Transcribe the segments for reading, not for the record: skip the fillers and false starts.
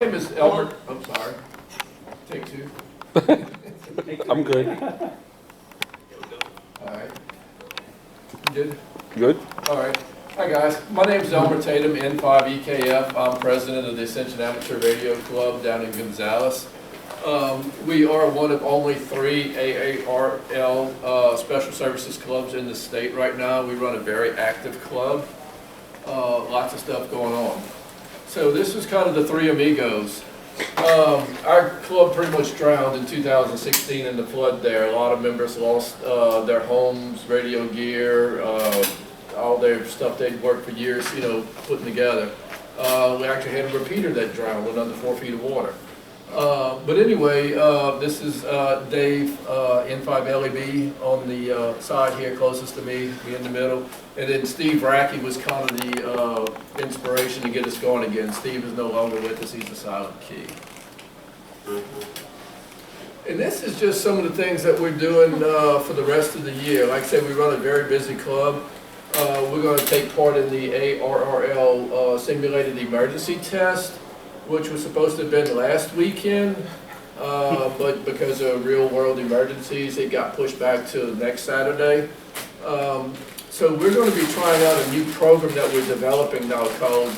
My name is Elmer. I'm sorry. Take two. I'm good. All right. You good? Good. All right. Hi guys. My name is Elmer Tatum, N5EKF. I'm president of the Ascension Amateur Radio Club down in Gonzales. We are one of only 3 AARL special services clubs in the state right now. We run a very active club. Lots of stuff going on. So this is kind of the Three Amigos. Our club pretty much drowned in 2016 in the flood there. A lot of members lost their homes, radio gear, all their stuff they'd worked for years, you know, putting together. We actually had a repeater that drowned with under 4 feet of water. But anyway, this is Dave, N5EKF on the side here closest to me in the middle. And then Steve Rackey was kind of the inspiration to get us going again. Steve is no longer with us, he's a silent key. And this is just some of the things that we're doing for the rest of the year. Like I said, we run a very busy club. We're going to take part in the ARRL simulated emergency test, which was supposed to have been last weekend, but because of real world emergencies, it got pushed back to next Saturday. So we're going to be trying out a new program that we're developing now called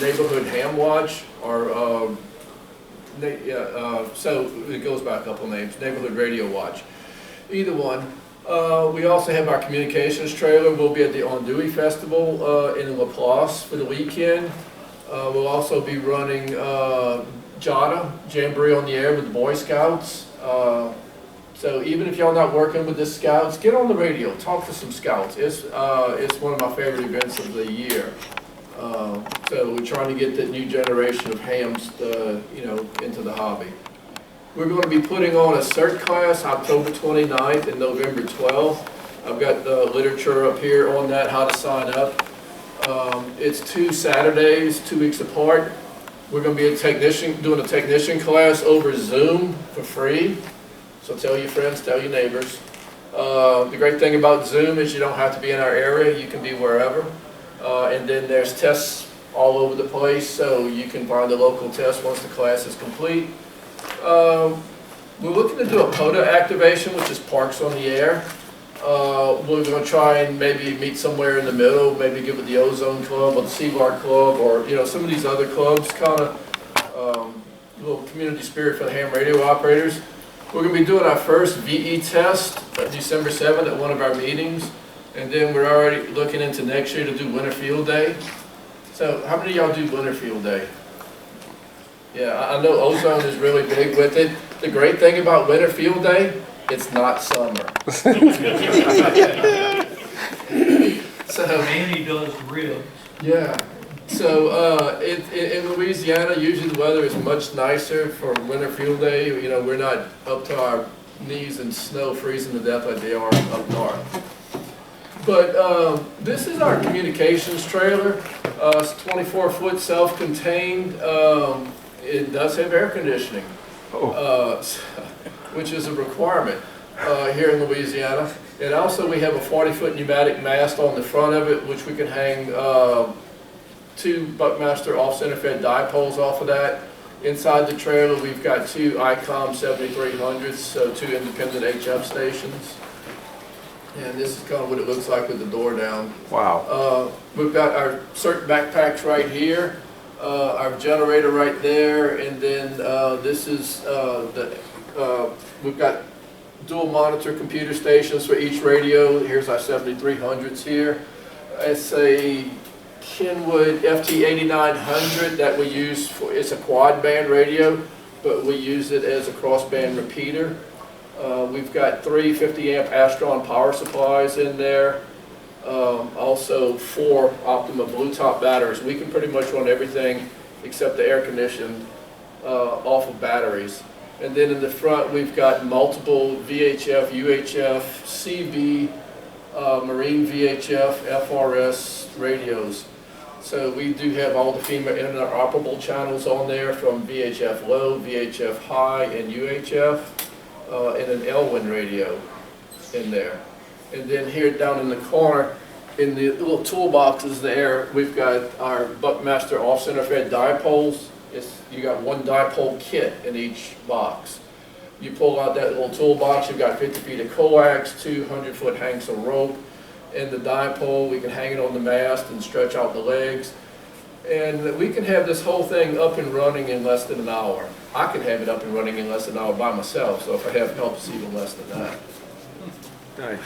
Neighborhood Ham Watch, or so it goes by a couple names, Neighborhood Radio Watch, either one. We also have our communications trailer. We'll be at the Andouille Festival in La Place for the weekend. We'll also be running JADA, Jamboree on the Air with the Boy Scouts. So even if y'all not working with the Scouts, get on the radio, talk to some Scouts. It's one of my favorite events of the year. So we're trying to get the new generation of hams, you know, into the hobby. We're going to be putting on a CERT class October 29th and November 12th. I've got the literature up here on that, how to sign up. It's 2 Saturdays, 2 weeks apart. We're going to be doing a technician class over Zoom for free. So tell your friends, tell your neighbors. The great thing about Zoom is you don't have to be in our area. You can be wherever. And then there's tests all over the place, so you can find the local test once the class is complete. We're looking to do a POTA activation, which is Parks on the Air. We're going to try and maybe meet somewhere in the middle, maybe give it the Ozone Club or the Seaguard Club, or you know, some of these other clubs, kind of little community spirit for the ham radio operators. We're going to be doing our first VE test December 7th at one of our meetings, and then we're already looking into next year to do Winter Field Day. So how many of y'all do Winter Field Day? Yeah, I know Ozone is really big with it. The great thing about Winter Field Day, it's not summer. So Annie does ribs. yeah. So in Louisiana, usually the weather is much nicer for Winter Field Day. You know, we're not up to our knees in snow, freezing to death like they are up north. But this is our communications trailer. It's 24-foot self-contained. It does have air conditioning, which is a requirement here in Louisiana. And also we have a 40-foot pneumatic mast on the front of it, which we can hang 2 Buckmaster off-center fed dipoles off of that. Inside the trailer we've got 2 ICOM 7300s, so 2 independent HF stations. And this is kind of what it looks like with the door down. Wow. We've got our CERT backpacks right here. Our generator right there, and then this is we've got dual monitor computer stations for each radio. Here's our 7300s here. It's a Kenwood FT8900 that we use for, it's a quad band radio, but we use it as a crossband repeater. We've got 3 50-amp Astron power supplies in there. Also 4 Optima Blue Top batteries. We can pretty much run everything except the air conditioned off of batteries. And then in the front we've got multiple VHF, UHF, CB, Marine VHF, FRS radios. So we do have all the FEMA interoperable channels on there, from VHF low, VHF high, and UHF, and an Elwin radio in there. And then here down in the corner, in the little toolboxes there, we've got our Buckmaster off-center fed dipoles You got one dipole kit in each box. You pull out that little toolbox, you've got 50 feet of coax, 200-foot hanks of rope, and the dipole, we can hang it on the mast and stretch out the legs. And we can have this whole thing up and running in less than an hour. I can have it up and running in less than an hour by myself, so if I have help, it's even less than that. Nice.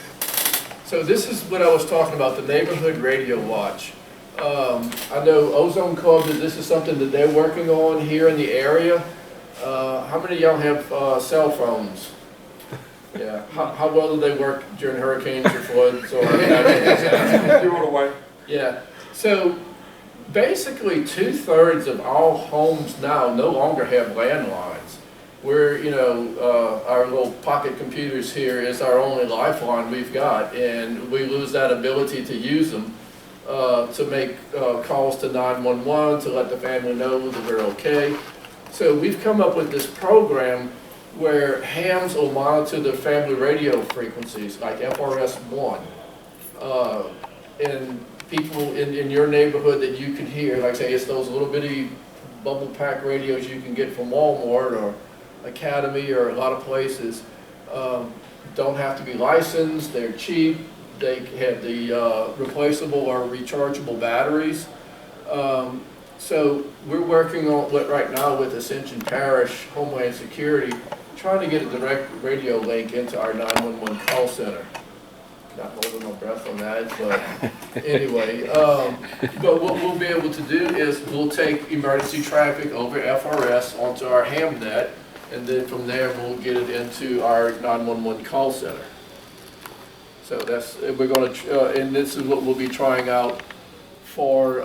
So this is what I was talking about, the neighborhood radio watch. I know Ozone Club, this is something that they're working on here in the area. How many of y'all have cell phones? Yeah. How well do they work during hurricanes or floods or Throw it away. Yeah. So basically 2/3 of all homes now no longer have landlines. We're, you know, our little pocket computers here is our only lifeline we've got, and we lose that ability to use them to make calls to 911 to let the family know that we're okay. So we've come up with this program where hams will monitor the family radio frequencies, like FRS1. And people in your neighborhood that you can hear, like say it's those little bitty bubble pack radios you can get from Walmart or Academy or a lot of places, don't have to be licensed, they're cheap, they have the replaceable or rechargeable batteries. So we're working on right now with Ascension Parish Homeland Security, trying to get a direct radio link into our 911 call center. Not holding my breath on that, but anyway. But what we'll be able to do is we'll take emergency traffic over FRS onto our ham net, and then from there we'll get it into our 911 call center. So that's, we're going to, and this is what we'll be trying out for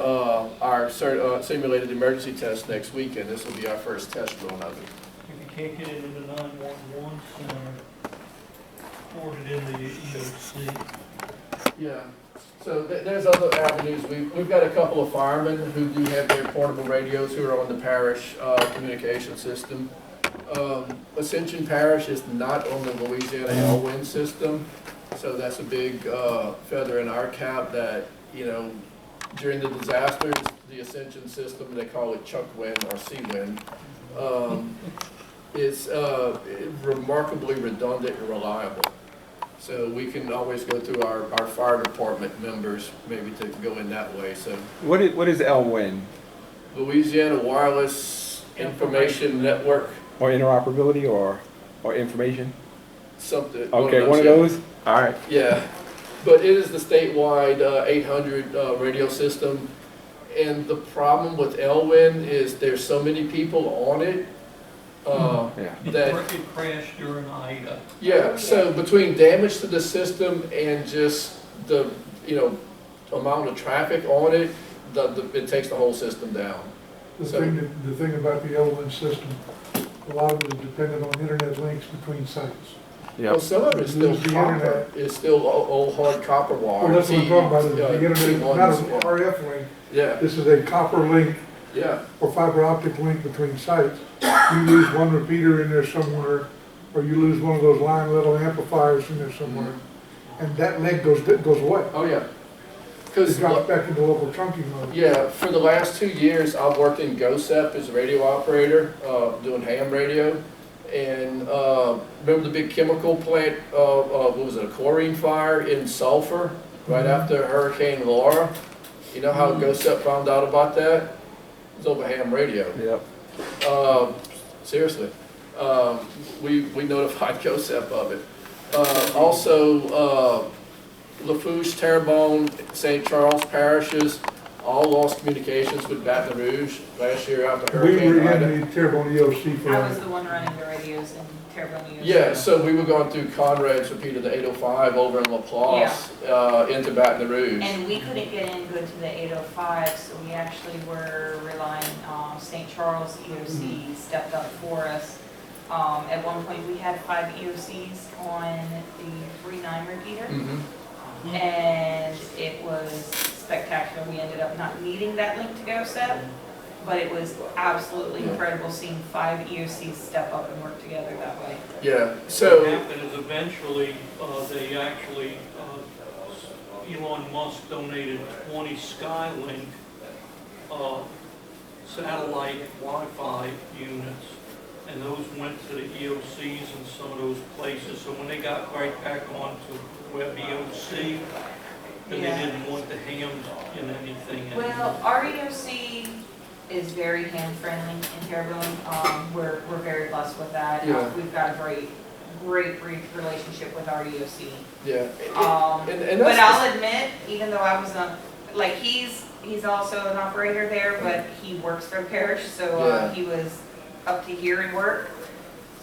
our simulated emergency test next weekend. This will be our first test run of it. If you can't get it into 911 center, port it into the EOC. Yeah. So there's other avenues. We've got a couple of firemen who do have their portable radios who are on the parish communication system. Ascension Parish is not on the Louisiana L-WIN system, so that's a big feather in our cap that, you know, during the disasters, the Ascension system, they call it Chuck Win or C-Win, is remarkably redundant and reliable. So we can always go through our fire department members maybe to go in that way. So What is LWIN? Louisiana Wireless Information Network. Or interoperability or information? Something. Okay, one of those? All right. Yeah, but it is the statewide 800 radio system. And the problem with Elwin is there's so many people on it that It crashed during Ida. yeah. So between damage to the system and just the amount of traffic on it, it takes the whole system down. The thing about the L1 system, a lot of it is dependent on internet links between sites. Well, some of it's still copper. It's still old hard copper wire. Well, that's what I'm talking about, is the internet, T1s, not an RF link. Yeah, This is a copper link yeah, or fiber optic link between sites. You lose one repeater in there somewhere, or you lose one of those line little amplifiers in there somewhere, and that leg goes away. oh yeah. It Because drops back into local trunking mode. yeah, for the last 2 years, I've worked in GOSEP as a radio operator, doing ham radio. And remember the big chemical plant, what was it, a chlorine fire in Sulphur, right after Hurricane Laura? You know how GOSEP found out about that? It was over ham radio. Yep. Seriously. We notified GOSEP of it. Also, Lafourche, Terrebonne, St. Charles parishes all lost communications with Baton Rouge last year after We Hurricane were Ida. in the Terrebonne EOC for I was that. the one running the radios in Terrebonne. Yeah, so we were going through Conrad's repeated the 805 over in LaPlace into Baton Rouge. And we couldn't get in good to the 805, so we actually were relying on St. Charles EOC stepped up for us. At one point, we had 5 EOCs on the 3.9 repeater, and it was spectacular. We ended up not needing that link to GOSEP, but it was absolutely incredible seeing 5 EOCs step up and work together that way. Yeah, What so, happened is eventually, they actually, Elon Musk donated 20 Skylink satellite Wi-Fi units, and those went to the EOCs in some of those places. So when they got right back onto web EOC, then they Yeah. didn't want the hams in anything Well, anymore. our EOC is very hand-friendly in Terrebonne. We're very blessed with that. Yeah. We've got a great relationship with our EOC. Yeah. And But that's I'll admit, even though I was not, like, he's also an operator there, but he works for the parish, so Yeah. he was up to here in work.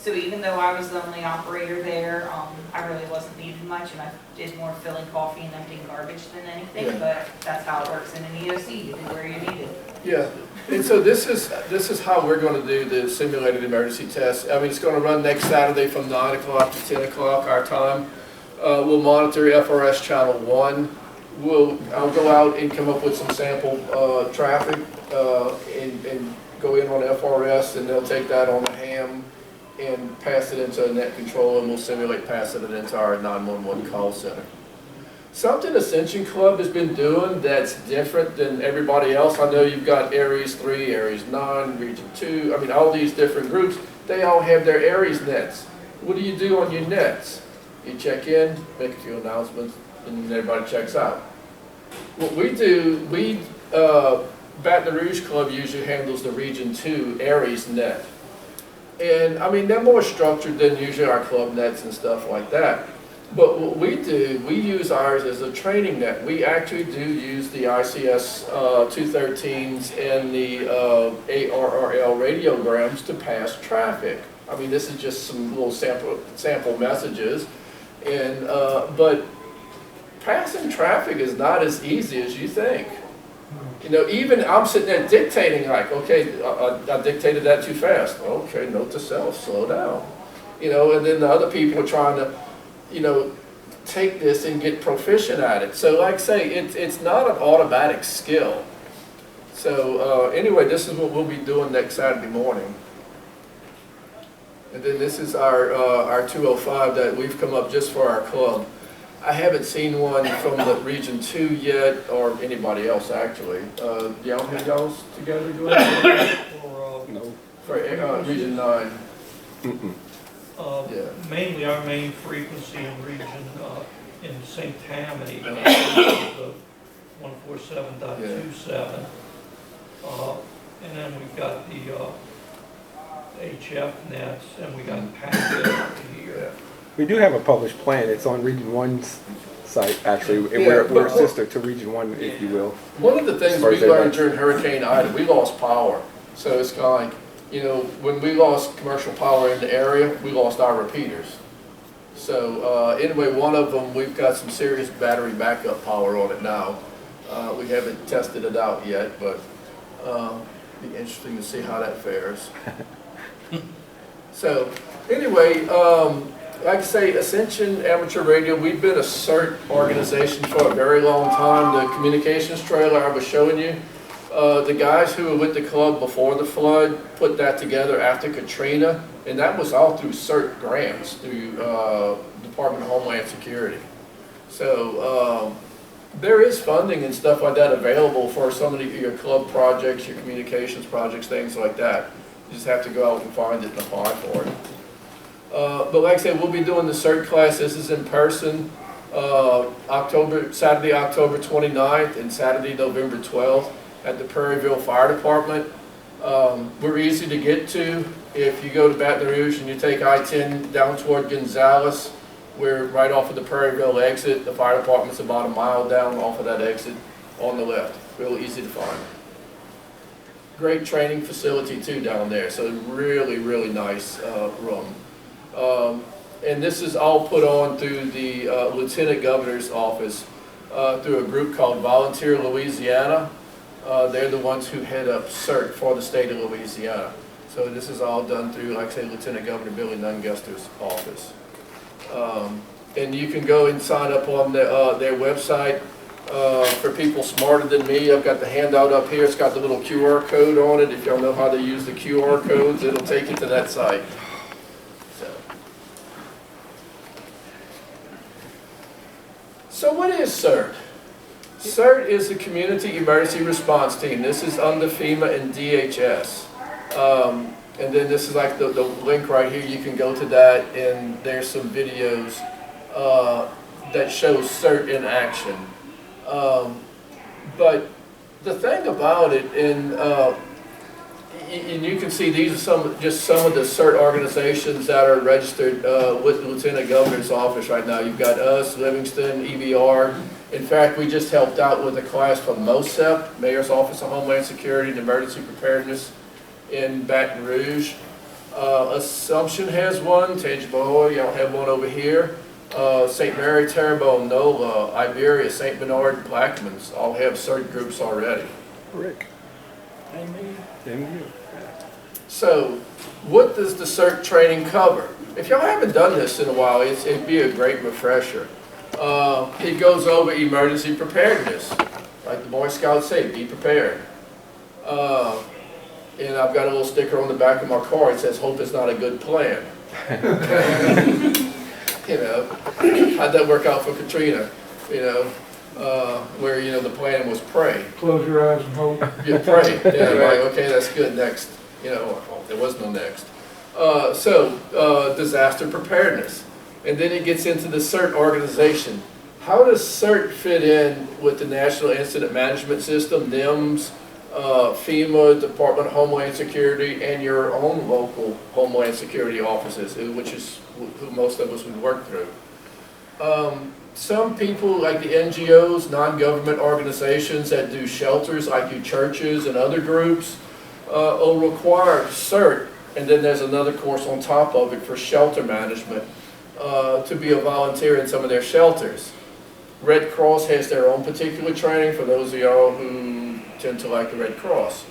So even though I was the only operator there, I really wasn't needed much, and I did more filling coffee and emptying garbage than anything, Yeah. but that's how it works in an EOC, you do where you need it. Yeah, and so this is how we're gonna do the simulated emergency test. I mean, it's gonna run next Saturday from 9 o'clock to 10 o'clock our time. We'll monitor FRS channel 1. I'll go out and come up with some sample traffic and go in on FRS, and they'll take that on the ham and pass it into a net control, and we'll simulate passing it into our 911 call center. Something Ascension Club has been doing that's different than everybody else. I know you've got Aries 3, Aries 9, Region 2, I mean, all these different groups, they all have their Aries nets. What do you do on your nets? You check in, make a few announcements, and everybody checks out. What we do, Baton Rouge Club usually handles the Region 2 Aries net. And I mean, they're more structured than usually our club nets and stuff like that. But what we do, we use ours as a training net. We actually do use the ICS 213s and the ARRL radiograms to pass traffic. I mean, this is just some little sample messages. And, but passing traffic is not as easy as you think. You know, even I'm sitting there dictating, like, okay, I dictated that too fast. Okay, note to self, slow down. You know, and then the other people are trying to, you know, take this and get proficient at it. So like I say, it's not an automatic skill. So anyway, this is what we'll be doing next Saturday morning. And then this is our 205 that we've come up just for our club. I haven't seen one from the Region 2 yet, or anybody else actually. Y'all have y'all's together doing it? Or, No. For Region 9. Mm-mm. Yeah. mainly our main frequency in region, in St. Tammany, the 147.27. And then we've got the HF nets, and we got packet here. We do have a published plan. It's on Region 1's site, actually. And Yeah, we're but- sister to Region 1, if you will. One of the things As far we as they learned like. during Hurricane Ida, we lost power. So it's kind of like, you know, when we lost commercial power in the area, we lost our repeaters. So anyway, one of them, we've got some serious battery backup power on it now. We haven't tested it out yet, but be interesting to see how that fares. So anyway, like I say, Ascension Amateur Radio, we've been a CERT organization for a very long time. The communications trailer I was showing you, the guys who were with the club before the flood put that together after Katrina, and that was all through CERT grants, through Department of Homeland Security. So there is funding and stuff like that available for some of your club projects, your communications projects, things like that. You just have to go out and find it and apply for it. But like I said, we'll be doing the CERT class. This is in person, Saturday, October 29th and Saturday, November 12th at the Prairieville Fire Department. We're easy to get to. If you go to Baton Rouge and you take I-10 down toward Gonzales, we're right off of the Prairieville exit. The fire department's about a mile down off of that exit on the left. Real easy to find. Great training facility too down there, so really, really nice room. And this is all put on through the Lieutenant Governor's office through a group called Volunteer Louisiana. They're the ones who head up CERT for the state of Louisiana. So this is all done through, like I say, Lieutenant Governor Billy Nunguster's office. And you can go and sign up on their website. For people smarter than me, I've got the handout up here. It's got the little QR code on it. If y'all know how to use the QR codes, it'll take you to that site. So what is CERT? CERT is the Community Emergency Response Team. This is under FEMA and DHS. And then this is like the link right here. You can go to that, and there's some videos that shows CERT in action. But the thing about it, and you can see these are just some of the CERT organizations that are registered with the Lieutenant Governor's office right now. You've got us, Livingston, EBR. In fact, we just helped out with a class from MOSEP, Mayor's Office of Homeland Security and Emergency Preparedness in Baton Rouge. Assumption has one, Tangipahoa, y'all have one over here. St. Mary, Terrebonne, NOLA, Iberia, St. Bernard, Blackman's all have CERT groups already. Rick. Amen. And So, what does the CERT training cover? If y'all haven't done this in a while, it'd be a great refresher. It goes over emergency preparedness. Like the Boy Scouts say, be prepared. And I've got a little sticker on the back of my car. It says, hope is not a good plan. You know, how'd that work out for Katrina? You know, where, you know, the plan was pray. Close your eyes and hope. You pray. Yeah, like, okay, that's good, next. You know, well, there was no next. Disaster preparedness. And then it gets into the CERT organization. How does CERT fit in with the National Incident Management System, NIMS, FEMA, Department of Homeland Security, and your own local Homeland Security offices, which is who most of us would work through? Some people, like the NGOs, non-government organizations that do shelters, like you churches and other groups, will require CERT, and then there's another course on top of it for shelter management to be a volunteer in some of their shelters. Red Cross has their own particular training for those of y'all who tend to like the Red Cross.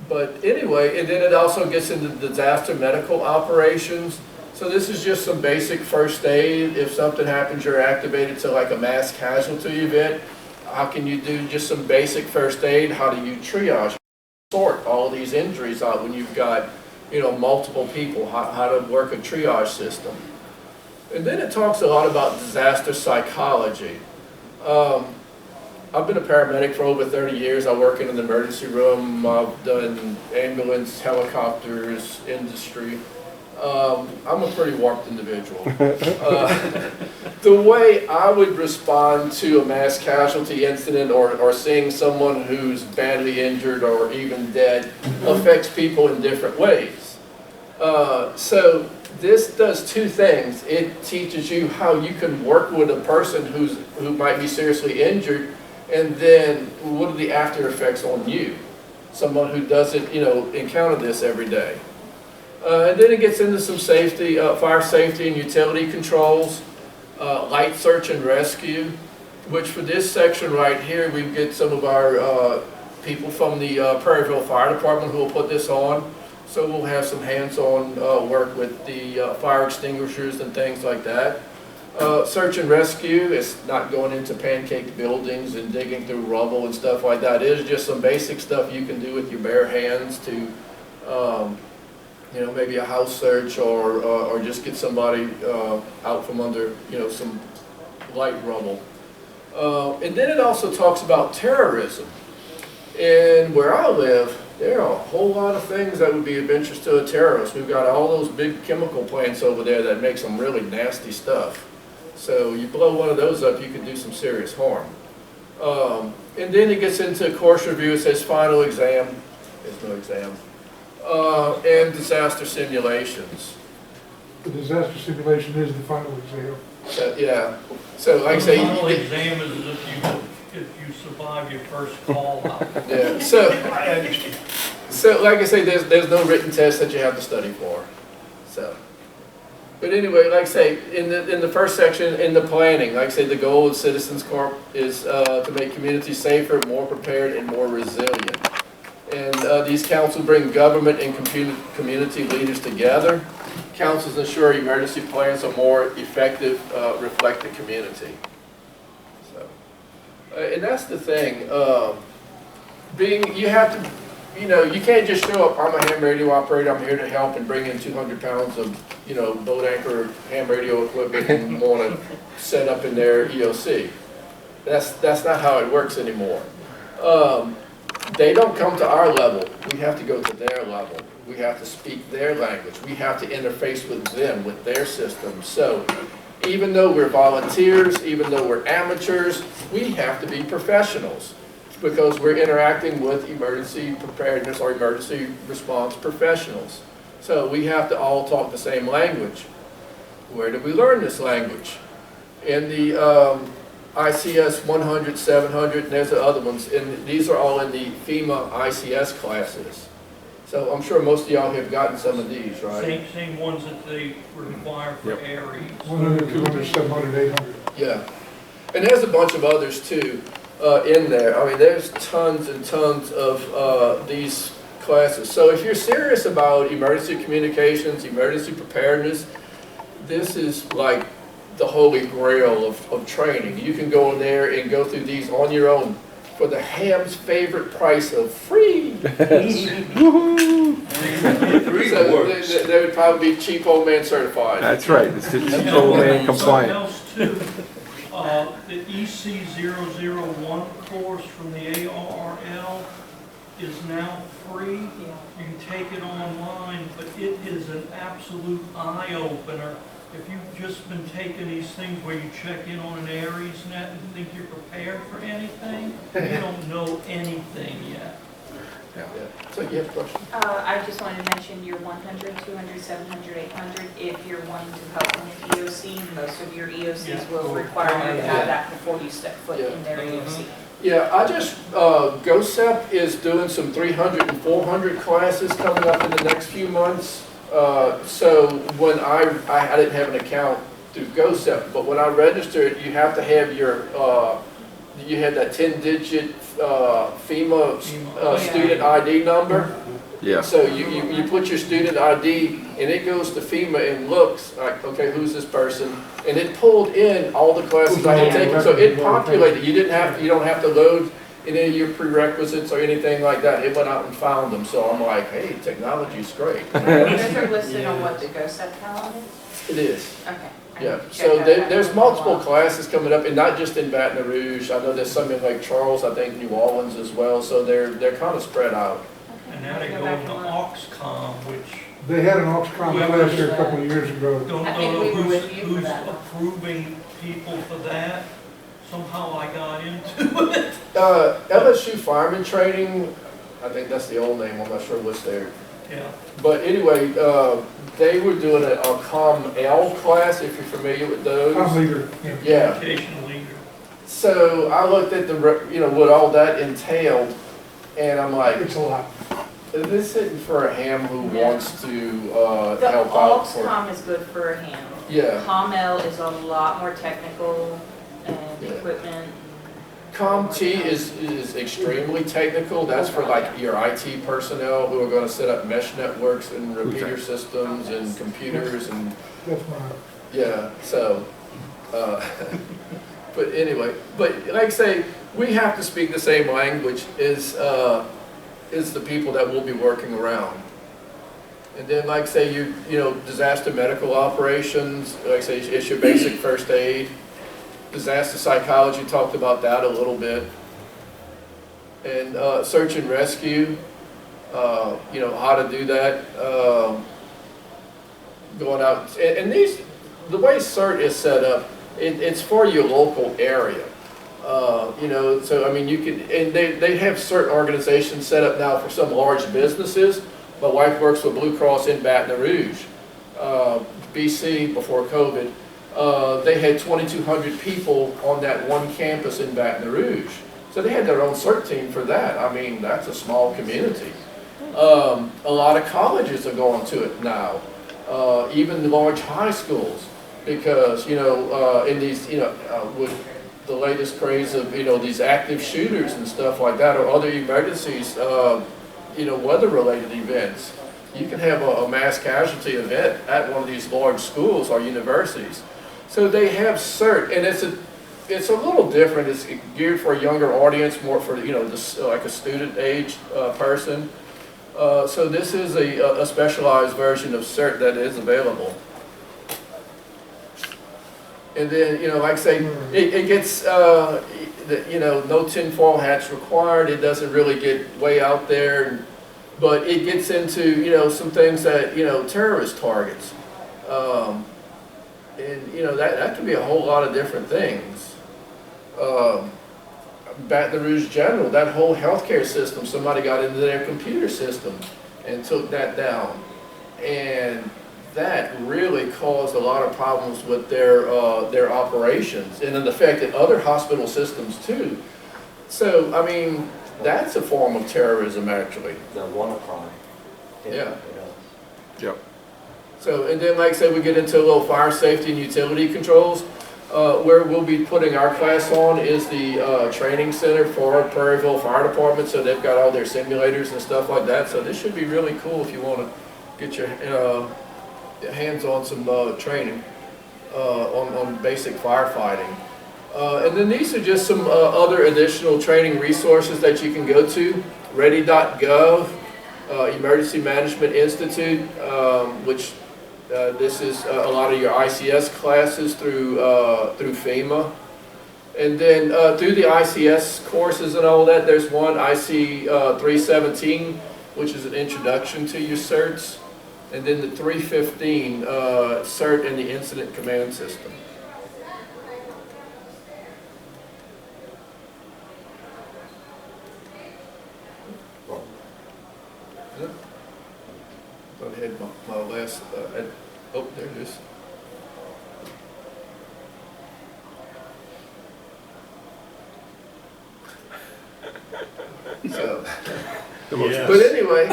But anyway, and then it also gets into disaster medical operations. So this is just some basic first aid. If something happens, you're activated to like a mass casualty event. How can you do just some basic first aid? How do you triage, sort all these injuries out when you've got, you know, multiple people? How to work a triage system. And then it talks a lot about disaster psychology. I've been a paramedic for over 30 years. I work in an emergency room. I've done ambulance, helicopters, industry. I'm a pretty warped individual. The way I would respond to a mass casualty incident or seeing someone who's badly injured or even dead affects people in different ways. So this does two things. It teaches you how you can work with a person who might be seriously injured, and then what are the after effects on you? Someone who doesn't, you know, encounter this every day. And then it gets into some safety, fire safety and utility controls, light search and rescue, which for this section right here, we get some of our people from the Prairieville Fire Department who will put this on. So we'll have some hands-on work with the fire extinguishers and things like that. Search and rescue is not going into pancaked buildings and digging through rubble and stuff like that. It is just some basic stuff you can do with your bare hands to, you know, maybe a house search or just get somebody out from under, you know, some light rubble. And then it also talks about terrorism. And where I live, there are a whole lot of things that would be of interest to a terrorist. We've got all those big chemical plants over there that make some really nasty stuff. So you blow one of those up, you can do some serious harm. And then it gets into course review. It says final exam. There's no exam. And disaster simulations. The disaster simulation is the final exam. Yeah. So like I say, The final exam is if you survive your first call out. yeah. So like I say, there's no written test that you have to study for. So. But anyway, like I say, in the first section, in the planning, like I say, the goal of Citizens Corp is to make communities safer, more prepared, and more resilient. And these councils bring government and community leaders together. Councils ensure emergency plans are more effective, reflect the community. So, and that's the thing. You have to, you know, you can't just show up, I'm a ham radio operator, I'm here to help and bring in 200 pounds of, you know, boat anchor ham radio equipment and want to set up in their EOC. That's not how it works anymore. They don't come to our level. We have to go to their level. We have to speak their language. We have to interface with them, with their system. So even though we're volunteers, even though we're amateurs, we have to be professionals because we're interacting with emergency preparedness or emergency response professionals. So we have to all talk the same language. Where did we learn this language? In the ICS 100, 700, and there's the other ones, and these are all in the FEMA ICS classes. So I'm sure most of y'all have gotten some of these, right? Same ones that they require for Yep. Aries. 100, 200, 700, 800. Yeah. And there's a bunch of others too in there. I mean, there's tons and tons of these classes. So if you're serious about emergency communications, emergency preparedness, this is like the holy grail of training. You can go in there and go through these on your own for the ham's favorite price of free. So they would probably be cheap old man certified. That's right, it's just old man compliant. Something else too, the EC001 course from the ARRL is now free. You can take it online, but it is an absolute eye-opener. If you've just been taking these things where you check in on an Aries net and think you're prepared for anything, you don't know anything yet. Yeah. So you have a question? I just wanted to mention your 100, 200, 700, 800. If you're wanting to help in an EOC, most of your EOCs Yeah. will require you to have Yeah. that before you step foot Yeah. in their EOC. Yeah, I just, GOSEP is doing some 300 and 400 classes coming up in the next few months. So when I didn't have an account through GOSEP, but when I registered, you have to have your, you had that 10-digit FEMA student ID number. Yeah. So you put your student ID and it goes to FEMA and looks like, okay, who's this person? And it pulled in all the classes I had taken. So it populated. You don't have to load any of your prerequisites or anything like that. It went out and found them. So I'm like, hey, technology's great. Those are listed on what the GOSEP calendar is? It is. Okay. I Yeah, need to check so that out. there's multiple classes coming up, and not just in Baton Rouge. I know there's some in Lake Charles, I think New Orleans as well, so they're kind of spread out. And now they go into Oxcom, which They had an Oxcom class here a couple of years ago. don't I think know we were with you for who's that one. approving people for that. Somehow I got into it. LSU fireman training, I think that's the old name, I'm not sure what's there. Yeah. But anyway, they were doing a COM-L class, if you're familiar with those. I'm leader. Yeah. Yeah, Communication leader. so I looked at what all that entailed, and I'm like, It's a lot. this isn't for a ham who Yeah. wants to The help out for. AUXCOM is good for a hand. Yeah. COM-L is a lot more technical and Yeah. equipment. COM-T is extremely technical. That's for like your IT personnel who are going to set up mesh networks and repeater systems and computers and, That's mine. yeah, so, but anyway, but like I say, we have to speak the same language as the people that will be working around. And then like say disaster medical operations, like say it's your basic first aid. Disaster psychology, talked about that a little bit. And search and rescue, how to do that. Going out, and the way CERT is set up, it's for your local area. So I mean you can, and they have certain organizations set up now for some large businesses. My wife works for Blue Cross in Baton Rouge, BC before COVID. They had 2,200 people on that one campus in Baton Rouge. So they had their own CERT team for that. I mean, that's a small community. A lot of colleges are going to it now, even large high schools, because, in these, with the latest craze of, these active shooters and stuff like that, or other emergencies, weather-related events. You can have a mass casualty event at one of these large schools or universities. So they have CERT, and it's a little different. It's geared for a younger audience, more for like a student age person. So this is a specialized version of CERT that is available. And then like I say, it gets you know, no tinfoil hats required. It doesn't really get way out there, but it gets into, you know, some things that, you know, terrorist targets. And, you know, that can be a whole lot of different things. Baton Rouge General, that whole healthcare system, somebody got into their computer system and took that down. And that really caused a lot of problems with their operations, and it affected other hospital systems too. So, I mean, that's a form of terrorism, actually. The WannaCry. Yeah. Yep. So, and then, like I said, we get into a little fire safety and utility controls. Where we'll be putting our class on is the training center for Prairieville Fire Department. So they've got all their simulators and stuff like that. So this should be really cool if you want to get your hands on some training on basic firefighting. And then these are just some other additional training resources that you can go to. Ready.gov, Emergency Management Institute, which this is a lot of your ICS classes through FEMA. And then through the ICS courses and all that, there's one, IC 317, which is an introduction to your CERTs. And then the 315, CERT and the Incident Command System. Go ahead, my last, oh, there it is. So, Yes. but anyway.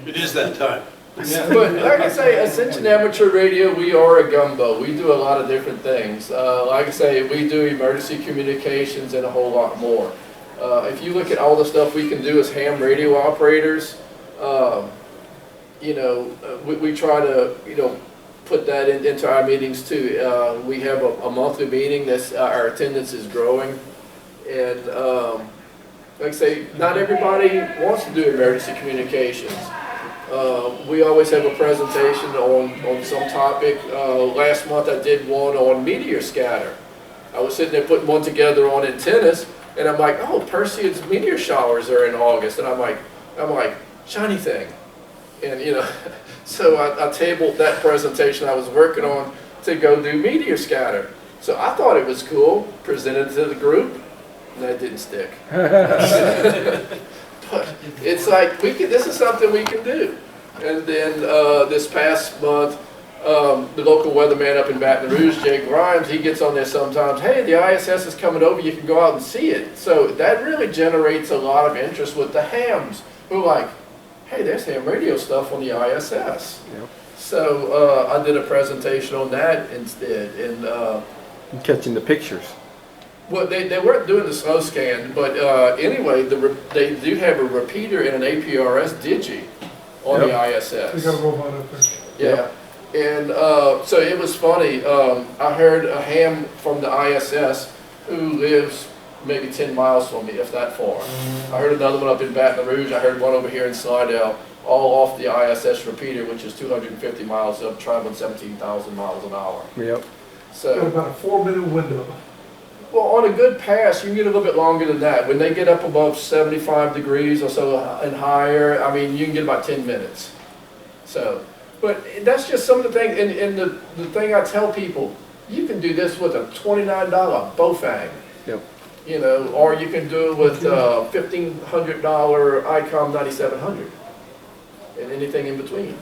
It is that time. But like I say, Ascension Amateur Radio, we are a gumbo. We do a lot of different things. Like I say, we do emergency communications and a whole lot more. If you look at all the stuff we can do as ham radio operators, you know, we try to, you know, put that into our meetings too. We have a monthly meeting that's, our attendance is growing. And like I say, not everybody wants to do emergency communications. We always have a presentation on some topic. Last month I did one on meteor scatter. I was sitting there putting one together on antennas, and I'm like, oh, Perseids meteor showers are in August, and I'm like, shiny thing. And you know, so I tabled that presentation I was working on to go do meteor scatter. So I thought it was cool, presented to the group, and that didn't stick. But it's like, this is something we can do. And then this past month, the local weatherman up in Baton Rouge, Jay Grimes, he gets on there sometimes, hey, the ISS is coming over, you can go out and see it. So that really generates a lot of interest with the hams, who are like, hey, there's ham radio stuff on the ISS. Yep. So I did a presentation on that instead. And catching the pictures. well, they weren't doing the slow scan, but anyway, they do have a repeater and an APRS digi on the ISS. We got a robot up there. Yeah, and so it was funny. I heard a ham from the ISS who lives maybe 10 miles from me, if that far. I heard another one up in Baton Rouge. I heard one over here in Slidell, all off the ISS repeater, which is 250 miles up, traveling 17,000 miles an hour. Yep. Got So. about a 4-minute window. Well, on a good pass, you can get a little bit longer than that. When they get up above 75 degrees or so and higher, I mean, you can get about 10 minutes. So, but that's just some of the things, and the thing I tell people, you can do this with a $29 Bofang. Yep. You know, or you can do it with $1,500 ICOM 9700 and anything in between.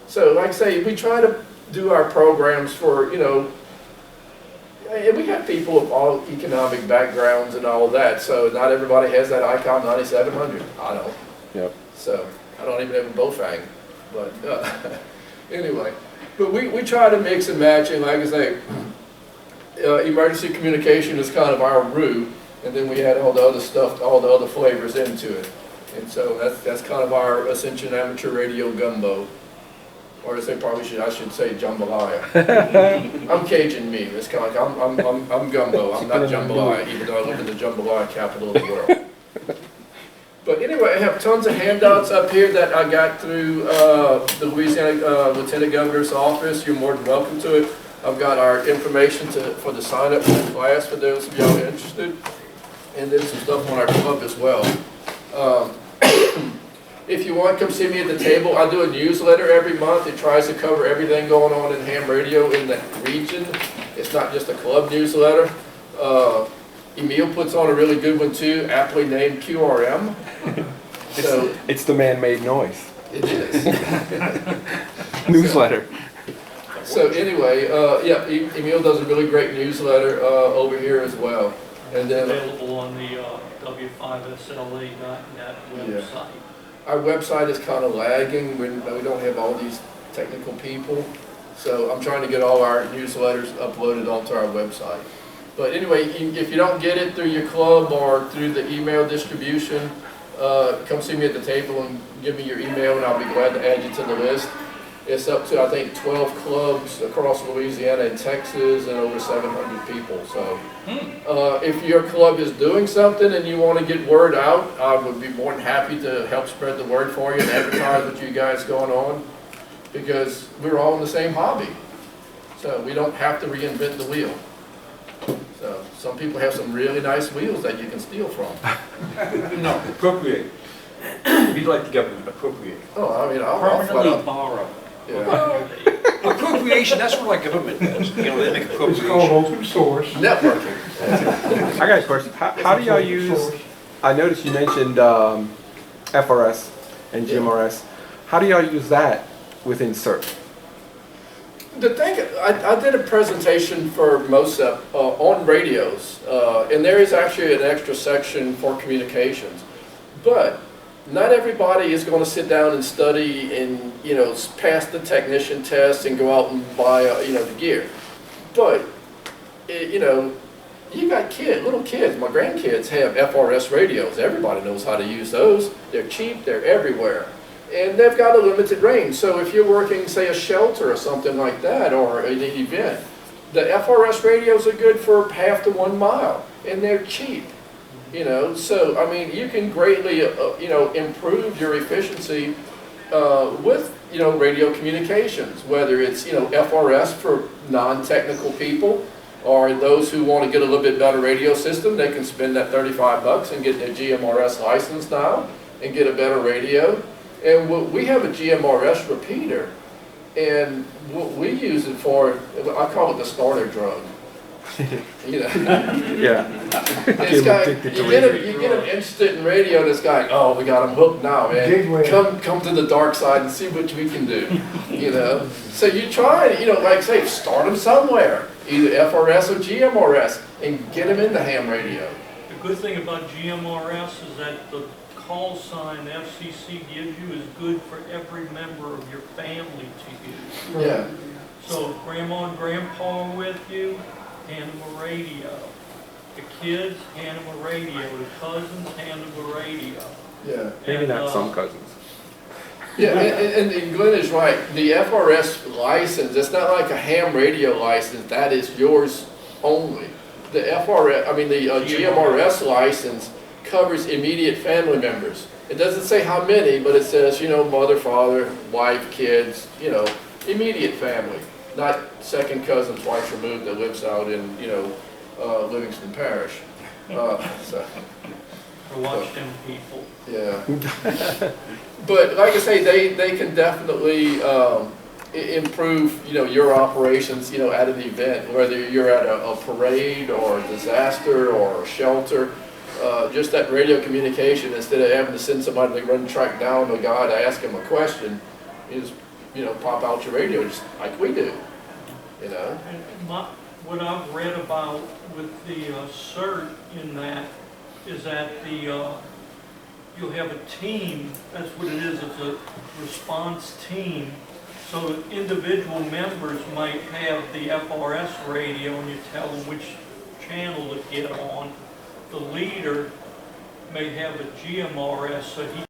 So, like I say, we try to do our programs for, you know, and we have people of all economic backgrounds and all that, so not everybody has that ICOM 9700. I don't. Yep. So I don't even have a Bofang. But anyway, but we try to mix and match, and like I say, emergency communication is kind of our root, and then we add all the other stuff, all the other flavors into it. And so that's kind of our Ascension Amateur Radio gumbo. Or as they probably should, I should say jambalaya. I'm Cajun meat. It's kind of like I'm gumbo. I'm not jambalaya, even though I live in the jambalaya capital of the world. But anyway, I have tons of handouts up here that I got through the Louisiana Lieutenant Governor's office. You're more than welcome to it. I've got our information for the sign up for the class for those of y'all interested. and then some stuff on our club as well. If you want, come see me at the table. I do a newsletter every month. It tries to cover everything going on in ham radio in the region. It's not just a club newsletter. Emil puts on a really good one too, aptly named QRM. So It's the man-made noise. it is. Newsletter. So anyway, yeah, Emil does a really great newsletter over here as well. And then Available on the W5SLA.net website. our website is kind of lagging. We don't have all these technical people. So I'm trying to get all our newsletters uploaded onto our website. But anyway, if you don't get it through your club or through the email distribution, come see me at the table and give me your email and I'll be glad to add you to the list. It's up to, I think, 12 clubs across Louisiana and Texas and over 700 people. So if your club is doing something and you want to get word out, I would be more than happy to help spread the word for you and advertise what you guys going on, because we're all in the same hobby. So we don't have to reinvent the wheel. So some people have some really nice wheels that you can steal from. No, appropriate. We'd like the government to appropriate. Oh, I mean, I'll flat Permanently out. borrow. Yeah. Appropriation, that's what our government does. You know, they make It's called appropriation. open source. Networking. I got a question. How do y'all use, I noticed you mentioned FRS and GMRS. How do y'all use that within CERT? The thing, I did a presentation for MOSEP on radios, and there is actually an extra section for communications. But not everybody is going to sit down and study and, you know, pass the technician test and go out and buy, you know, the gear. But, you know, you got kids, little kids. My grandkids have FRS radios. Everybody knows how to use those. They're cheap. They're everywhere. And they've got a limited range. So if you're working, say, a shelter or something like that, or an event, the FRS radios are good for half to 1 mile, and they're cheap. You know, so I mean, you can greatly, you know, improve your efficiency with, you know, radio communications. Whether it's, you know, FRS for non-technical people, or those who want to get a little bit better radio system, they can spend that $35 and get their GMRS license now and get a better radio. And we have a GMRS repeater, and what we use it for, I call it the starter drug. You know, Yeah. it's got, you get them interested in radio, and it's like, oh, we got them hooked now, man. Gateway. Come to the dark side and see what we can do. You know, so you try, you know, like say, start them somewhere, either FRS or GMRS, and get them into ham radio. The good thing about GMRS is that the call sign the FCC gives you is good for every member of your family to use. Yeah. So if grandma and grandpa are with you, hand them a radio. The kids, hand them a radio. The cousins, hand them a radio. Yeah. Maybe And, not some cousins. Yeah, and Glenn is right. The FRS license, it's not like a ham radio license. That is yours only. The FRS, I mean the GMRS license covers immediate family members. It doesn't say how many, but it says, you know, mother, father, wife, kids, you know, immediate family. Not second cousin twice removed that lives out in, you know, Livingston Parish. So. or watch them people. Yeah. But like I say, they can definitely improve, you know, your operations, you know, at an event, whether you're at a parade or a disaster or a shelter. Just that radio communication, instead of having to send somebody to run track down a guy to ask him a question, is, you know, pop out your radio just like we do, you know. And what I've read about with the CERT in that is that you'll have a team. That's what it is. It's a response team. So individual members might have the FRS radio, and you tell them which channel to get on. The leader may have a GMRS, so he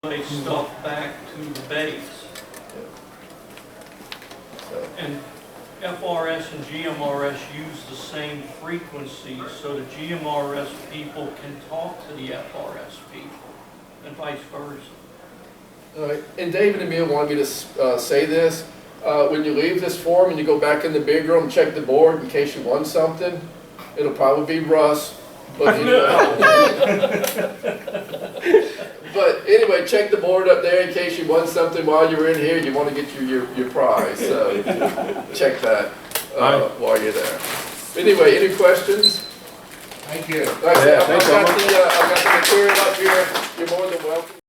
relays stuff back to the base. And FRS and GMRS use the same frequencies, so the GMRS people can talk to the FRS people, and vice versa. All right. And David and Emil wanted me to say this. When you leave this forum and you go back in the big room, check the board in case you won something. It'll probably be Russ. But but anyway, check the board up there in case you won something while you're in here, you want to get your prize, so check that while you're there. Anyway, any questions? Thank you. Like I said, Yeah, thanks, I've got the material up here, you're more than welcome.